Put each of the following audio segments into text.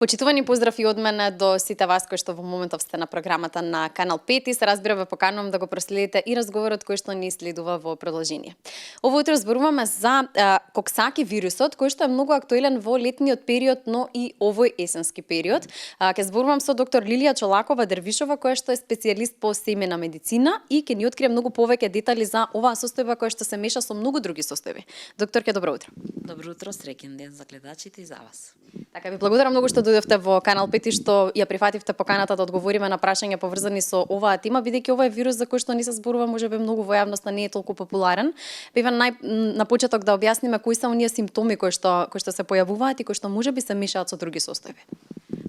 Почитувани поздрав и од мене до сите вас кои што во моментов сте на програмата на Канал 5 и се разбира ве поканувам да го проследите и разговорот кој што ни следува во продолжение. Ово утро зборуваме за коксаки вирусот кој што е многу актуелен во летниот период, но и овој есенски период. Ќе зборувам со доктор Лилија Чолакова Дервишова која што е специјалист по семена медицина и ќе ни открие многу повеќе детали за оваа состојба која што се меша со многу други состојби. Докторке, добро утро. Добро утро, среќен ден за гледачите и за вас. Така, ви благодарам многу што дојдовте во Канал 5 и што ја прифативте поканата да одговориме на прашања поврзани со оваа тема, бидејќи ова е вирус за кој што не се зборува можеби многу во јавноста, не е толку популарен. Бива на почеток да објасниме кои се оние симптоми кои што се појавуваат и кои што можеби се мешаат со други состојби.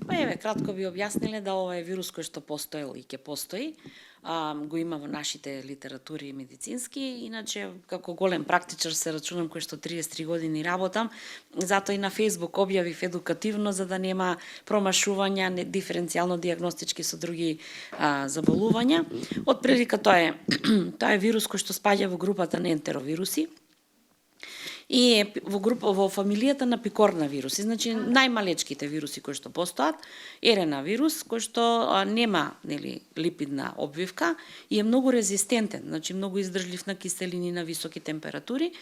Па еве, кратко би објасниле да ова е вирус кој што постоел и ќе постои. Го има во нашите литератури медицински, иначе како голем практичар се рачунам кој што 33 години работам, затоа и на Facebook објавив едукативно за да нема промашувања, диференцијално дијагностички со други заболувања. Од прилика тоа е вирус кој што спаѓа во групата на ентеровируси и е во фамилијата на пикорна вируси, значи најмалечките вируси кои што постојат, РНА вирус кој што нема липидна обвивка и е многу резистентен, значи многу издржлив на киселини на високи температури.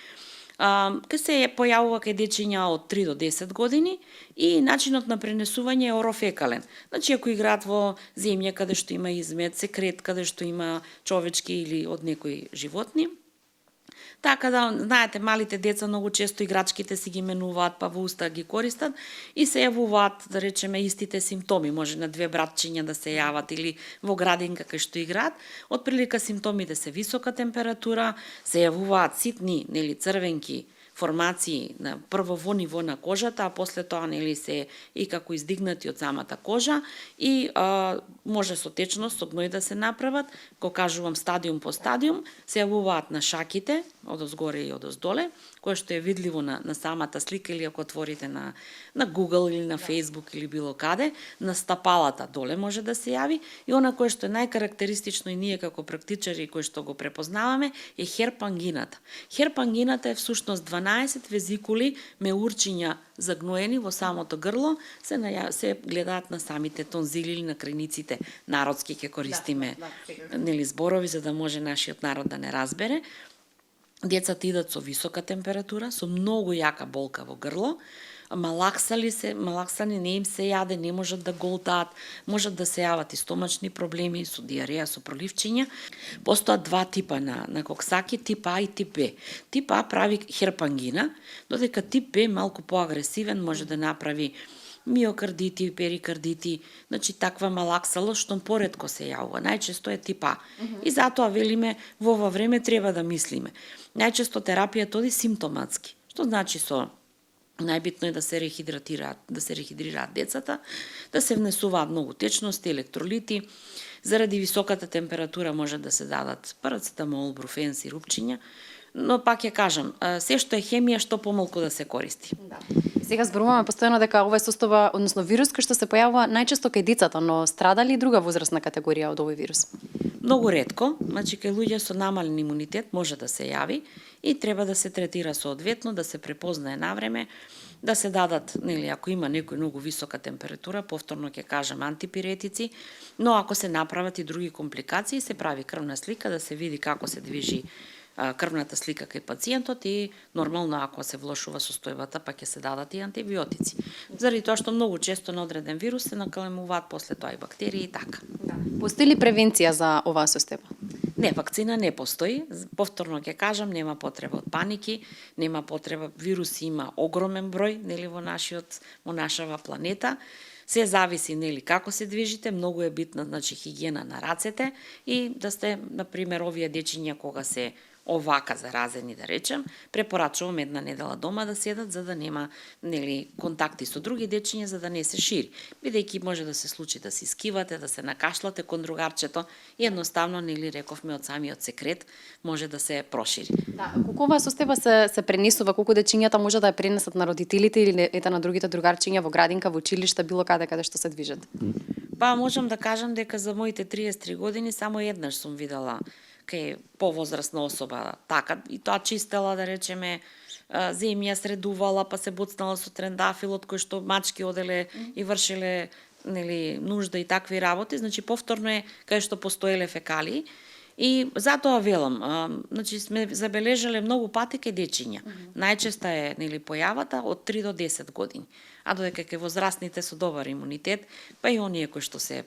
Ке се појавува кај дечиња од 3 до 10 години и начинот на пренесување е орофекален. Значи ако играат во земја каде што има измет, секрет каде што има човечки или од некои животни. Така да, знаете, малите деца многу често играчките си ги менуваат, па во уста ги користат и се јавуваат, да речеме, истите симптоми. Може на две братчиња да се јават или во градинка кај што играат. Од прилика симптомите се висока температура, се јавуваат ситни, црвенки формации на прво во ниво на кожата, а после тоа се и како издигнати од самата кожа и може со течност, со гној да се направат, го кажувам стадиум по стадиум, се јавуваат на шаките, одозгоре и одоздоле, кое што е видливо на самата слика или ако отворите на Google или на Facebook или било каде, на стапалата доле може да се јави и она кое што е најкарактеристично и ние како практичари кои што го препознаваме е херпангината. Херпангината е всушност 12 везикули меурчиња загноени во самото грло, се гледаат на самите тонзили или на крениците. Народски ќе користиме зборови за да може нашиот народ да не разбере. Децата идат со висока температура, со многу јака болка во грло, малаксани не им се јаде, не можат да голтаат, можат да се јават и стомачни проблеми, со диареја, со проливчиња. Постојат два типа на коксаки, тип А и тип Б. Тип А прави херпангина, додека тип Б малку поагресивен, може да направи миокардити, перикардити, значи таква малаксалост што поретко се јавува. Најчесто е тип А. И затоа велиме во ова време треба да мислиме. Најчесто терапијата оди симптоматски. Што значи најбитно е да се рехидрираат децата, да се внесуваат многу течности, електролити. Заради високата температура може да се дадат парацетамол, бруфен, сирупчиња, но пак ја кажам, се што е хемија, што помалку да се користи. Да. Сега зборуваме постојано дека ова е состојба, односно вирус кој што се појавува најчесто кај децата, но страда ли друга возрастна категорија од овој вирус? Многу ретко, значи кај луѓе со намален имунитет може да се јави и треба да се третира соодветно, да се препознае навреме, да се дадат, ако има некој многу висока температура, повторно ќе кажам антипиретици, но ако се направат и други компликации, се прави крвна слика да се види како се движи крвната слика кај пациентот и нормално ако се влошува состојбата, па ќе се дадат и антибиотици. Заради тоа што многу често на одреден вирус се накалемуваат после тоа и бактерии и така. Постои ли превенција за оваа состојба? Не, вакцина не постои. Повторно ќе кажам, нема потреба од паники, нема потреба, вируси има огромен број, во нашава планета. Се зависи како се движите, многу е битна хигиена на рацете и да сте, например, овие дечиња кога се овака заразени, да речем, препорачувам една недела дома да седат за да нема контакти со други дечиња за да не се шири. Бидејќи може да се случи да се скивате, да се накашлате кон другарчето и едноставно рековме од самиот секрет може да се прошири. Да, колку оваа состојба се пренесува, колку дечињата може да ја пренесат на родителите или на другите другарчиња во градинка, во училиште, било каде што се движат? Па можам да кажам дека за моите 33 години само еднаш сум видела кај повозрастна особа така, и тоа чистела, да речеме, земја средувала, па се буцнала со трендафилот кој што мачки оделе и вршеле нужда и такви работи, значи повторно е кај што постоеле фекалии. И затоа велам, значи сме забележале многу пати кај дечиња. Најчеста е појавата од 3 до 10 години. А додека кај возрастните со добар имунитет, па и оние кои што се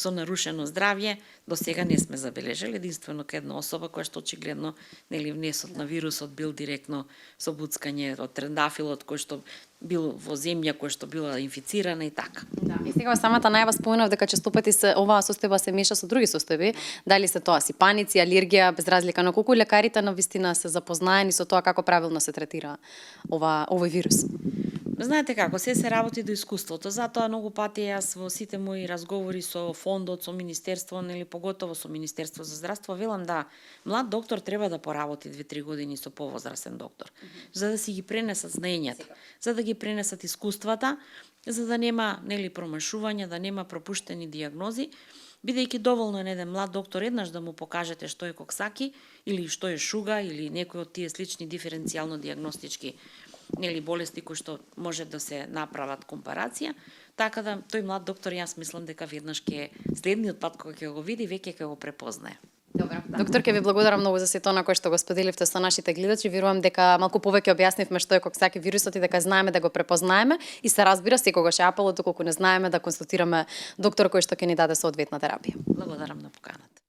со нарушено здравје, до сега не сме забележали, единствено кај една особа која што очигледно внесот на вирусот бил директно со буцкање од трендафилот кој што бил во земја која што била инфицирана и така. Да, и сега во самата најава споменав дека честопати се оваа состојба се меша со други состојби, дали се тоа сипаници, алергија, без разлика, но колку лекарите навистина се запознаени со тоа како правилно се третира овој вирус? Знаете како, се работи до искуството, затоа многу пати јас во сите мои разговори со фондот, со министерство, поготово со Министерство за здравство, велам да млад доктор треба да поработи 2-3 години со повозрасен доктор, за да си ги пренесат знаењата, за да ги пренесат искуствата, за да нема промашувања, да нема пропуштени дијагнози, бидејќи доволно е на еден млад доктор еднаш да му покажете што е коксаки или што е шуга или некој од тие слични диференцијално дијагностички болести кои што може да се направат компарација, така да тој млад доктор јас мислам дека веднаш ќе следниот пат кога ќе го види веќе ќе го препознае. Добро. Доктор, ке ви благодарам многу за сето на кое што го споделивте со нашите гледачи. Верувам дека малку повеќе објаснивме што е коксаки вирусот и дека знаеме да го препознаеме и се разбира секогаш е апелот доколку не знаеме да консултираме доктор кој што ќе ни даде соодветна терапија. Благодарам на поканата.